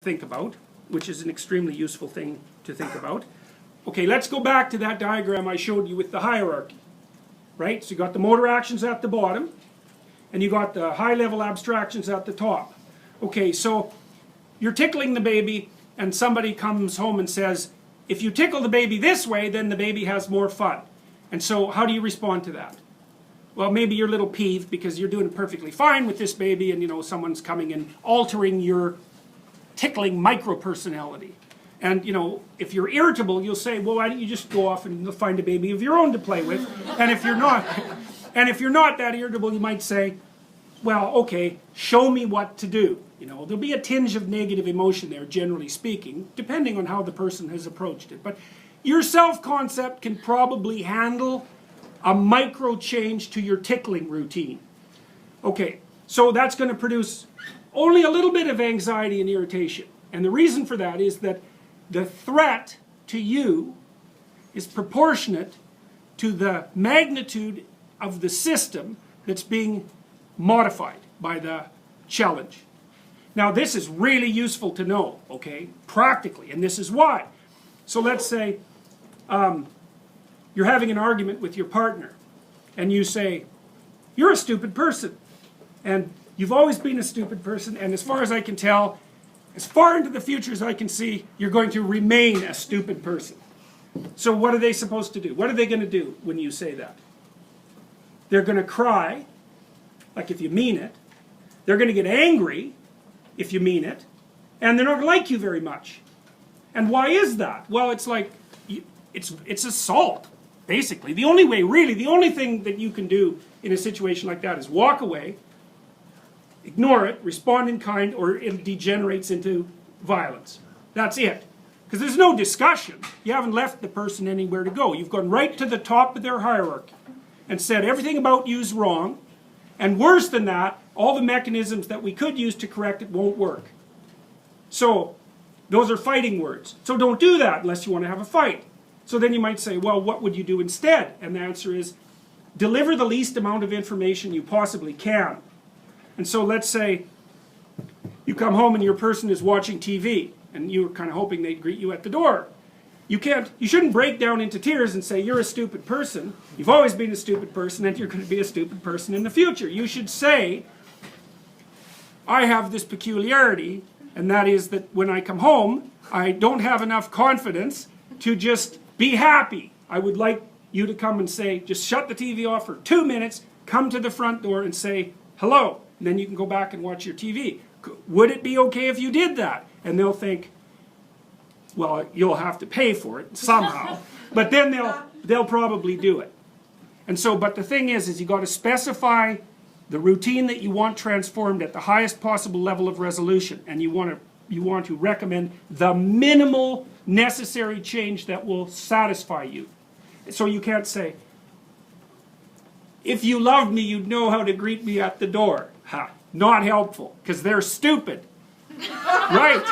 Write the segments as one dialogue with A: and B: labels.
A: think about, which is an extremely useful thing to think about. Okay, let's go back to that diagram I showed you with the hierarchy. Right? So you got the motor actions at the bottom, and you got the high level abstractions at the top. Okay, so you're tickling the baby, and somebody comes home and says, if you tickle the baby this way, then the baby has more fun. And so how do you respond to that? Well, maybe you're a little peeved because you're doing perfectly fine with this baby, and someone's coming and altering your tickling micro-personality. And if you're irritable, you'll say, well, why don't you just go off and find a baby of your own to play with? And if you're not that irritable, you might say, well, okay, show me what to do. There'll be a tinge of negative emotion there, generally speaking, depending on how the person has approached it. But your self-concept can probably handle a micro change to your tickling routine. Okay, so that's going to produce only a little bit of anxiety and irritation. And the reason for that is that the threat to you is proportionate to the magnitude of the system that's being modified by the challenge. Now this is really useful to know, okay, practically, and this is why. So let's say you're having an argument with your partner, and you say, you're a stupid person, and you've always been a stupid person, and as far as I can tell, as far into the future as I can see, you're going to remain a stupid person. So what are they supposed to do? What are they going to do when you say that? They're going to cry, like if you mean it. They're going to get angry, if you mean it. And they're not going to like you very much. And why is that? Well, it's like, it's assault, basically. The only way, really, the only thing that you can do in a situation like that is walk away, ignore it, respond in kind, or it degenerates into violence. That's it. Because there's no discussion. You haven't left the person anywhere to go. You've gone right to the top of their hierarchy and said everything about you is wrong, and worse than that, all the mechanisms that we could use to correct it won't work. So, those are fighting words. So don't do that unless you want to have a fight. So then you might say, well, what would you do instead? And the answer is, deliver the least amount of information you possibly can. And so let's say you come home and your person is watching TV, and you're kind of hoping they'd greet you at the door. You shouldn't break down into tears and say, you're a stupid person, you've always been a stupid person, and you're going to be a stupid person in the future. You should say, I have this peculiarity, and that is that when I come home, I don't have enough confidence to just be happy. I would like you to come and say, just shut the TV off for 2 minutes, come to the front door and say, hello. And then you can go back and watch your TV. Would it be okay if you did that? And they'll think, well, you'll have to pay for it somehow. But then they'll probably do it. And so, but the thing is you got to specify the routine that you want transformed at the highest possible level of resolution. And you want to recommend the minimal necessary change that will satisfy you. So you can't say, if you loved me, you'd know how to greet me at the door. Ha, not helpful, because they're stupid. Right?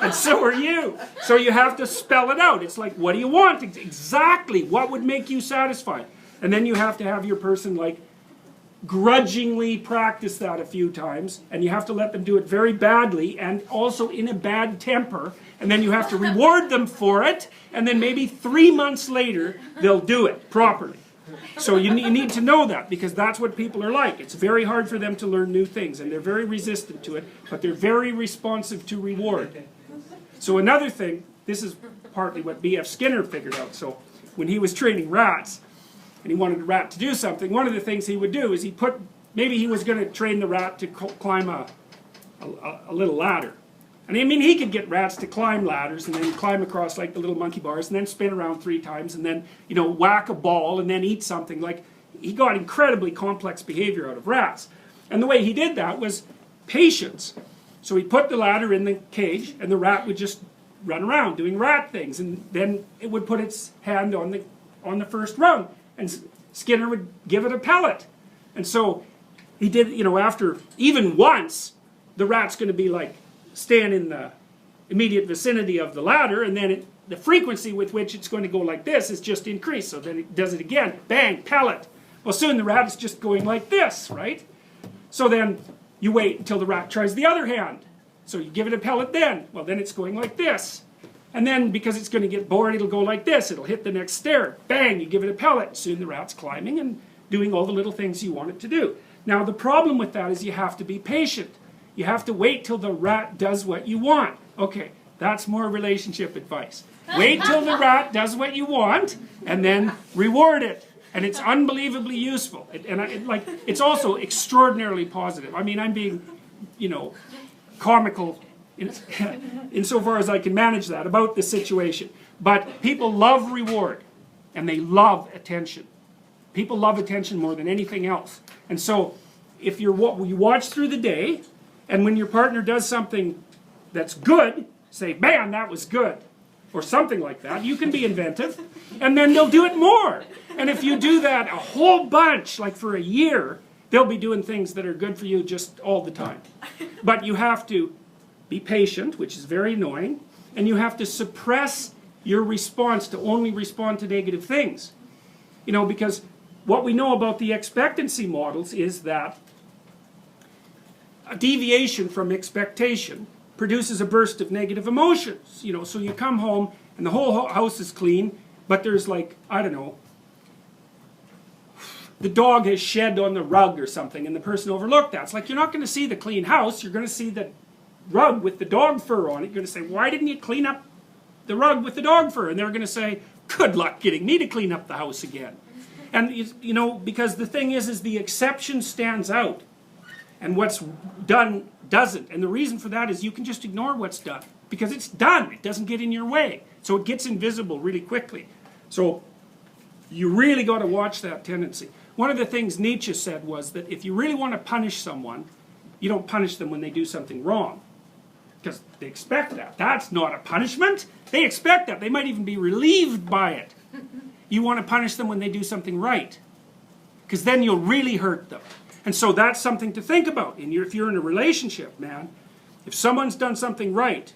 A: And so are you. So you have to spell it out. It's like, what do you want? Exactly. What would make you satisfied? And then you have to have your person, like, grudgingly practice that a few times. And you have to let them do it very badly and also in a bad temper. And then you have to reward them for it. And then maybe 3 months later, they'll do it properly. So you need to know that, because that's what people are like. It's very hard for them to learn new things, and they're very resistant to it, but they're very responsive to reward. So another thing, this is partly what B.F. Skinner figured out. So when he was training rats, and he wanted a rat to do something, one of the things he would do is maybe he was going to train the rat to climb a little ladder. And I mean, he could get rats to climb ladders and then climb across like the little monkey bars and then spin around 3 times and then, whack a ball and then eat something. Like, he got incredibly complex behavior out of rats. And the way he did that was patience. So he put the ladder in the cage and the rat would just run around doing rat things, and then it would put its hand on the first rung, and Skinner would give it a pellet. And so he did, after even once, the rat's going to be like, stand in the immediate vicinity of the ladder, and then the frequency with which it's going to go like this is just increased. So then it does it again, bang, pellet. Well, soon the rat is just going like this, right? So then you wait until the rat tries the other hand, So you give it a pellet then. Well, then it's going like this. And then, because it's going to get bored, it'll go like this. It'll hit the next stair. Bang, you give it a pellet. Soon the rat's climbing and doing all the little things you want it to do. Now, the problem with that is you have to be patient. You have to wait till the rat does what you want. Okay, that's more relationship advice. Wait till the rat does what you want, and then reward it. And it's unbelievably useful. It's also extraordinarily positive. I mean, I'm being, comical insofar as I can manage that about the situation. But people love reward, and they love attention. People love attention more than anything else. And so, if you watch through the day, and when your partner does something that's good, say, man, that was good, or something like that. You can be inventive, and then they'll do it more. And if you do that a whole bunch, like for a year, they'll be doing things that are good for you just all the time. But you have to be patient, which is very annoying, and you have to suppress your response to only respond to negative things. Because what we know about the expectancy models is that a deviation from expectation produces a burst of negative emotions. So you come home and the whole house is clean, but there's like, I don't know, the dog has shed on the rug or something and the person overlooked that. It's like, you're not going to see the clean house, you're going to see the rug with the dog fur on it. You're going to say, why didn't you clean up the rug with the dog fur? And they're going to say, good luck getting me to clean up the house again. And, because the thing is the exception stands out. And what's done doesn't. And the reason for that is you can just ignore what's done. Because it's done. It doesn't get in your way. So it gets invisible really quickly. So you really got to watch that tendency. One of the things Nietzsche said was that if you really want to punish someone, you don't punish them when they do something wrong. Because they expect that. That's not a punishment. They expect that. They might even be relieved by it. You want to punish them when they do something right. Because then you'll really hurt them. And so that's something to think about. If you're in a relationship, man, if someone's done something right,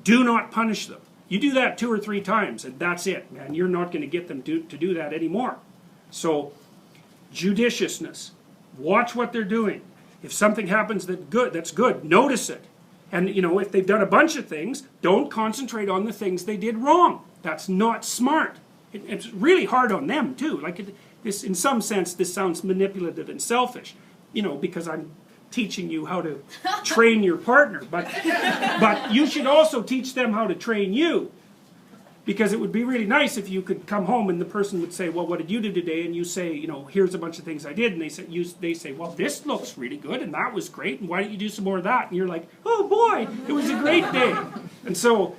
A: do not punish them. You do that 2 or 3 times, and that's it, man. You're not going to get them to do that anymore. So, judiciousness. Watch what they're doing. If something happens that's good, notice it. And, if they've done a bunch of things, don't concentrate on the things they did wrong. That's not smart. It's really hard on them, too. In some sense, this sounds manipulative and selfish, because I'm teaching you how to train your partner. But you should also teach them how to train you. Because it would be really nice if you could come home and the person would say, well, what did you do today? And you say, here's a bunch of things I did. And they say, well, this looks really good, and that was great, and why don't you do some more of that? And you're like, oh boy, it was a great day. And so,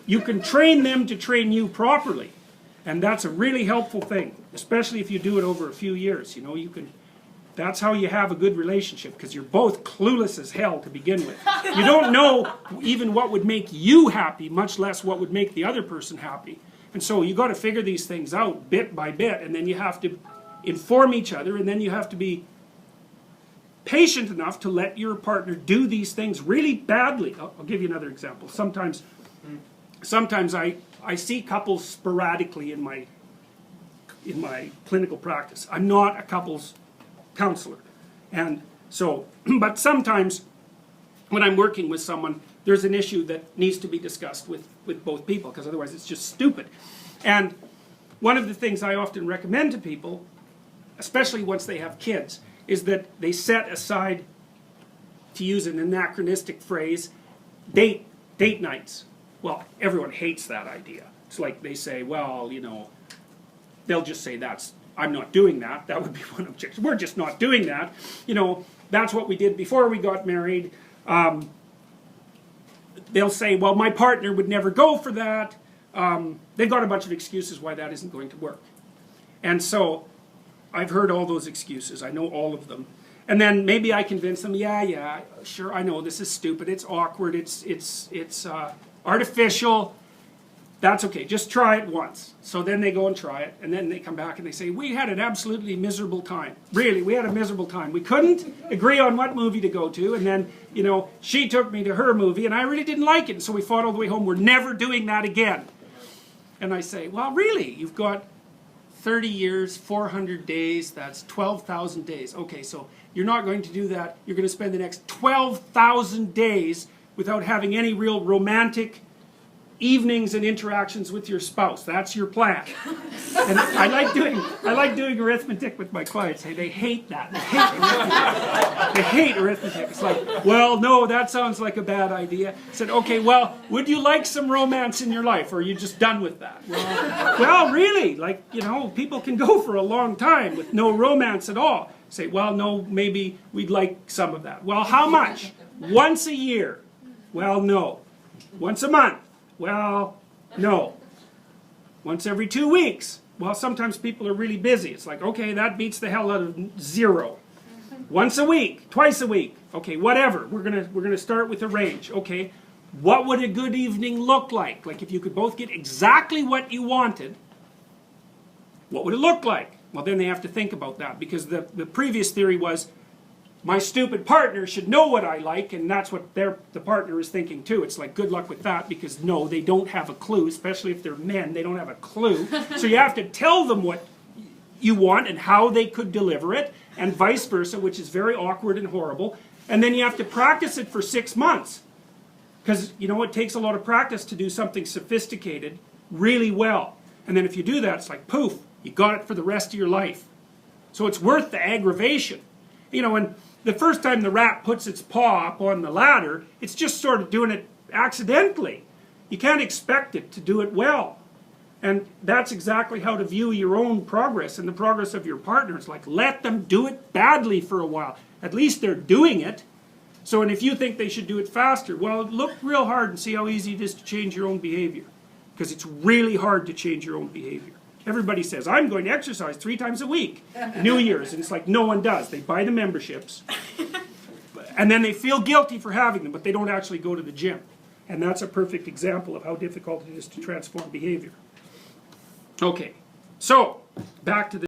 A: you can train them to train you properly. And that's a really helpful thing, especially if you do it over a few years. That's how you have a good relationship, because you're both clueless as hell to begin with. You don't know even what would make you happy, much less what would make the other person happy. And so you got to figure these things out bit by bit, and then you have to inform each other, and then you have to be patient enough to let your partner do these things really badly. I'll give you another example. Sometimes I see couples sporadically in my clinical practice. I'm not a couples counselor. And so, but sometimes when I'm working with someone, there's an issue that needs to be discussed with both people, because otherwise it's just stupid. And one of the things I often recommend to people, especially once they have kids, is that they set aside, to use an anachronistic phrase, date nights. Well, everyone hates that idea. It's like they say, well, they'll just say I'm not doing that. That would be one objection. We're just not doing that. That's what we did before we got married. They'll say, well, my partner would never go for that. They've got a bunch of excuses why that isn't going to work. And so I've heard all those excuses. I know all of them. And then maybe I convince them, yeah, sure, I know this is stupid. It's awkward. It's artificial. That's okay, just try it once. So then they go and try it, and then they come back and they say, we had an absolutely miserable time. Really, we had a miserable time. We couldn't agree on what movie to go to, and then, she took me to her movie, and I really didn't like it, and so we fought all the way home. We're never doing that again. And I say, well, really, you've got 30 years, 400 days, that's 12,000 days. Okay, so you're not going to do that. You're going to spend the next 12,000 days without having any real romantic evenings and interactions with your spouse. That's your plan. And I like doing arithmetic with my clients. Hey, they hate that. They hate arithmetic. It's like, well, no, that sounds like a bad idea. I said, okay, well, would you like some romance in your life, or are you just done with that? Well, really, like, you know, people can go for a long time with no romance at all. Say, well, no, maybe we'd like some of that. Well, how much? Once a year? Well, no. Once a month? Well, no. Once every 2 weeks? Well, sometimes people are really busy. It's like, okay, that beats the hell out of 0. Once a week, twice a week, okay, whatever. We're gonna start with a range. Okay, what would a good evening look like? Like if you could both get exactly what you wanted, what would it look like? Well, then they have to think about that, because the previous theory was my stupid partner should know what I like, and that's what the partner is thinking too. It's like, good luck with that, because no, they don't have a clue, especially if they're men, they don't have a clue. So you have to tell them what you want and how they could deliver it, and vice versa, which is very awkward and horrible. And then you have to practice it for 6 months. Because, you know, it takes a lot of practice to do something sophisticated really well. And then if you do that, it's like, poof, you got it for the rest of your life. So it's worth the aggravation. You know, and the first time the rat puts its paw up on the ladder, it's just sort of doing it accidentally. You can't expect it to do it well. And that's exactly how to view your own progress and the progress of your partner. It's like, let them do it badly for a while. At least they're doing it. So, and if you think they should do it faster, well, look real hard and see how easy it is to change your own behavior. Because it's really hard to change your own behavior. Everybody says, I'm going to exercise 3 times a week. New Year's. And it's like, no one does. They buy the memberships. And then they feel guilty for having them, but they don't actually go to the gym. And that's a perfect example of how difficult it is to transform behavior. Okay, so back to the